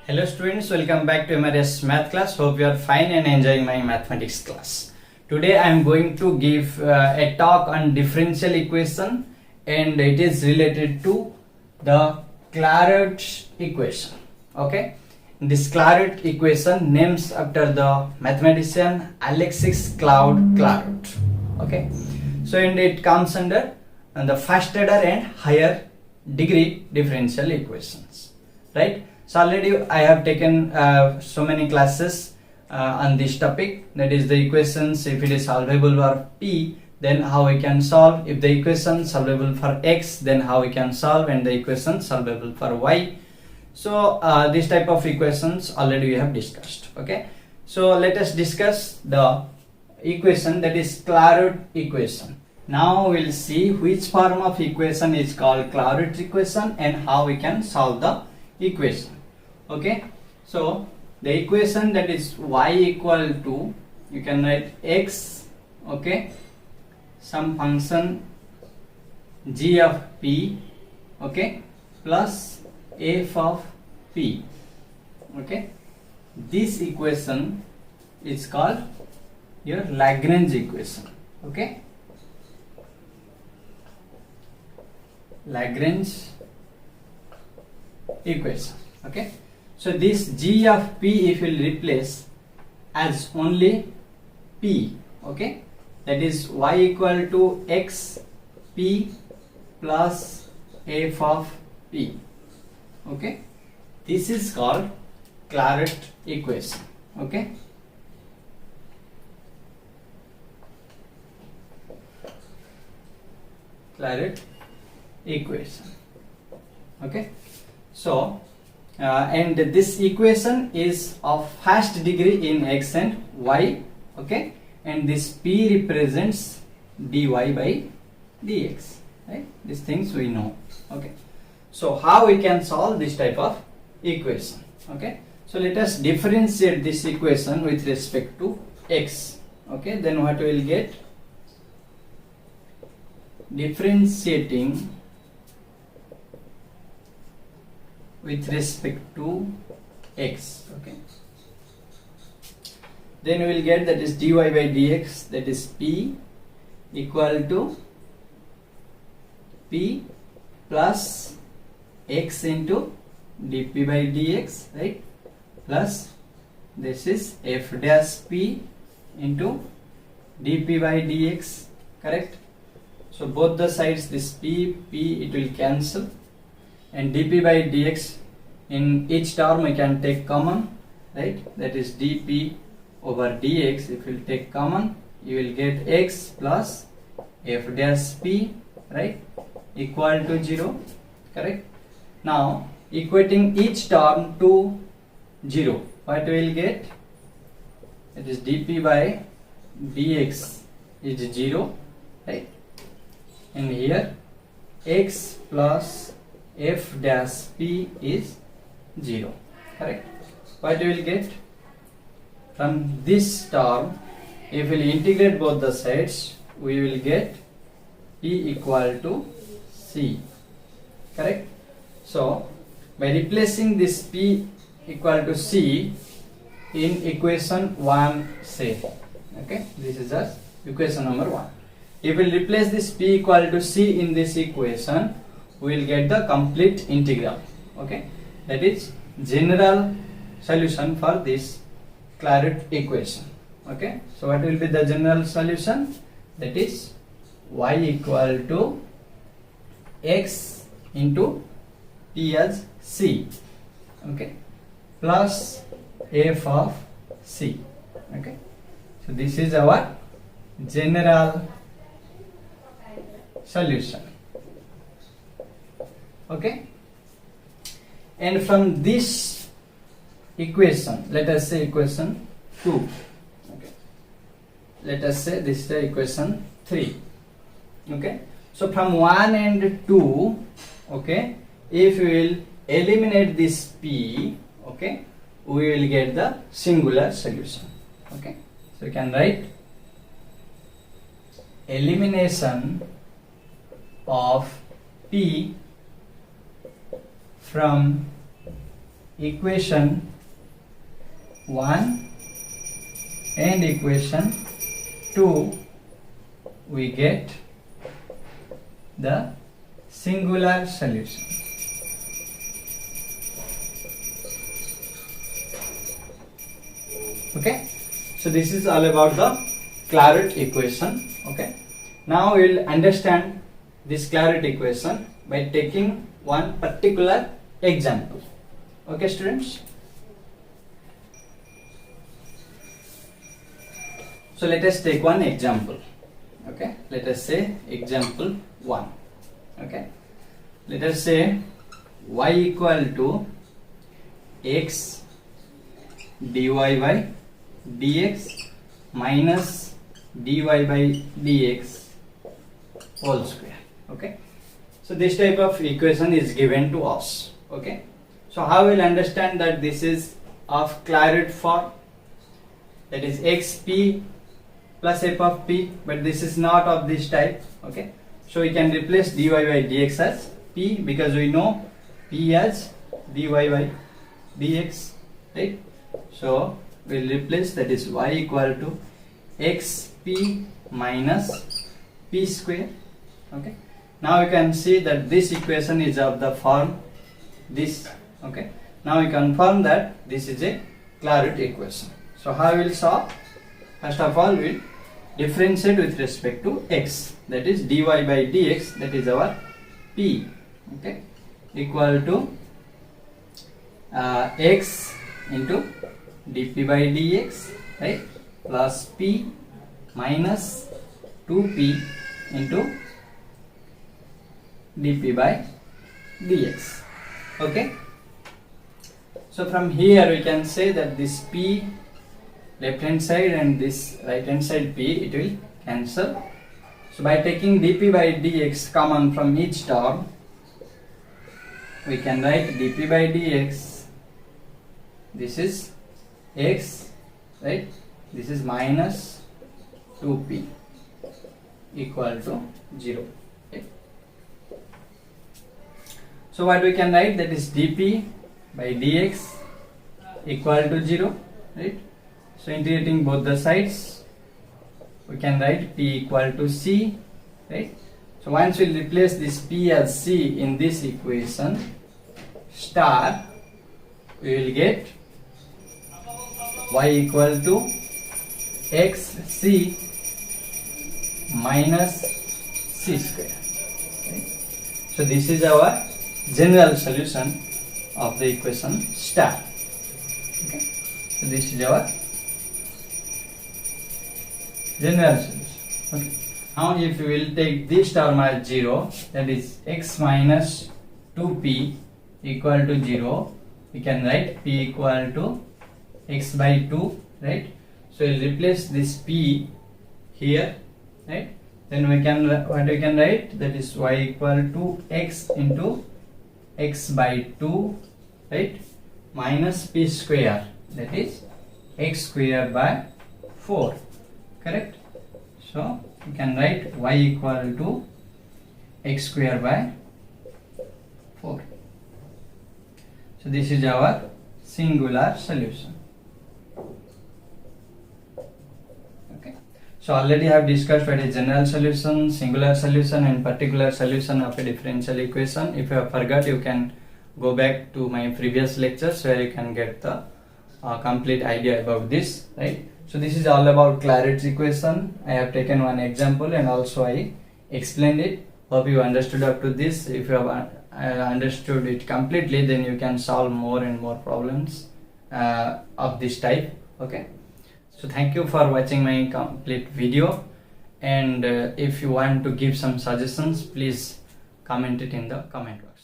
Hello students, welcome back to MRS math class. Hope you are fine and enjoying my mathematics class. Today I am going to give a talk on differential equation, and it is related to the Clairaut's equation. Okay, this Clairaut equation names after the mathematician Alexis Clairaut. Okay, so and it comes under the first order and higher degree differential equations, right? So already I have taken so many classes on this topic, that is the equations. If it is solvable for p, then how we can solve. If the equation solvable for x, then how we can solve, and the equation solvable for y. So this type of equations already we have discussed. Okay, so let us discuss the equation, that is Clairaut equation. Now we'll see which form of equation is called Clairaut equation and how we can solve the equation. Okay, so the equation, that is y equal to, you can write x, okay, some function g of p, okay, plus f of p. Okay, this equation is called your Lagrange equation. Okay, Lagrange equation. Okay, so this g of p, if you will replace as only p, okay, that is y equal to x p plus f of p. Okay, this is called Clairaut equation. Okay, Clairaut equation. Okay, so and this equation is of first degree in x and y. Okay, and this p represents dy by dx, right? These things we know. Okay, so how we can solve this type of equation? Okay, so let us differentiate this equation with respect to x. Okay, then what we will get? Differentiating with respect to x. Okay, then we will get, that is dy by dx, that is p equal to p plus x into dp by dx, right, plus this is f dash p into dp by dx, correct? So both the sides, this p it will cancel, and dp by dx, in each term we can take common, right? That is dp over dx. If you take common, you will get x plus f dash p, right, equal to 0, correct? Now equating each term to 0, what we will get? It is dp by dx is 0, right? And here x plus f dash p is 0, correct? What we will get from this term? If we will integrate both the sides, we will get p equal to c, correct? So by replacing this p equal to c in equation 1, say, okay, this is just equation number 1. If we replace this p equal to c in this equation, we will get the complete integral. Okay, that is general solution for this Clairaut equation. Okay, so what will be the general solution? That is y equal to x into p as c, okay, plus f of c. Okay, so this is our general solution. Okay, and from this equation, let us say equation 2. Okay, let us say this is the equation 3. Okay, so from 1 and 2, okay, if we will eliminate this p, okay, we will get the singular solution. Okay, so you can write elimination of p from equation 1 and equation 2, we get the singular solution. Okay, so this is all about the Clairaut equation. Okay, now we will understand this Clairaut equation by taking one particular example. Okay, students. So let us take one example. Okay, let us say example 1. Okay, let us say y equal to x dy by dx minus dy by dx whole square. Okay, so this type of equation is given to us. Okay, so how we'll understand that this is of Clairaut form, that is xp plus f of p, but this is not of this type. Okay, so we can replace dy by dx as p, because we know p as dy by dx, right? So we'll replace, that is y equal to xp minus p square. Okay, now you can see that this equation is of the form this. Okay, now we confirm that this is a Clairaut equation. So how we will solve? First of all, we will differentiate with respect to x, that is dy by dx, that is our p. Okay, equal to x into dp by dx, right, plus p minus 2p into dp by dx. Okay, so from here we can say that this p left hand side and this right hand side p, it will cancel. So by taking dp by dx common from each term, we can write dp by dx, this is x, right, this is minus 2p equal to 0. Okay, so what we can write, that is dp by dx equal to 0, right? So integrating both the sides, we can write p equal to c, right? So once we replace this p as c in this equation star, we will get y equal to xc minus c square. Okay, so this is our general solution of the equation star. Okay, so this is our general solution. Okay, now if we will take this term as 0, that is x minus 2p equal to 0, we can write p equal to x by 2, right? So we'll replace this p here, right? Then we can, what we can write, that is y equal to x into x by 2, right, minus p square, that is x square by 4. Correct? So we can write y equal to x square by 4. So this is our singular solution. Okay, so already I have discussed what is general solution, singular solution and particular solution of a differential equation. If you have forgot, you can go back to my previous lectures where you can get the complete idea about this, right? So this is all about Clairaut's equation. I have taken one example and also I explained it. Hope you understood up to this. If you have understood it completely, then you can solve more and more problems of this type. Okay, so thank you for watching my complete video, and if you want to give some suggestions, please comment it in the comment box.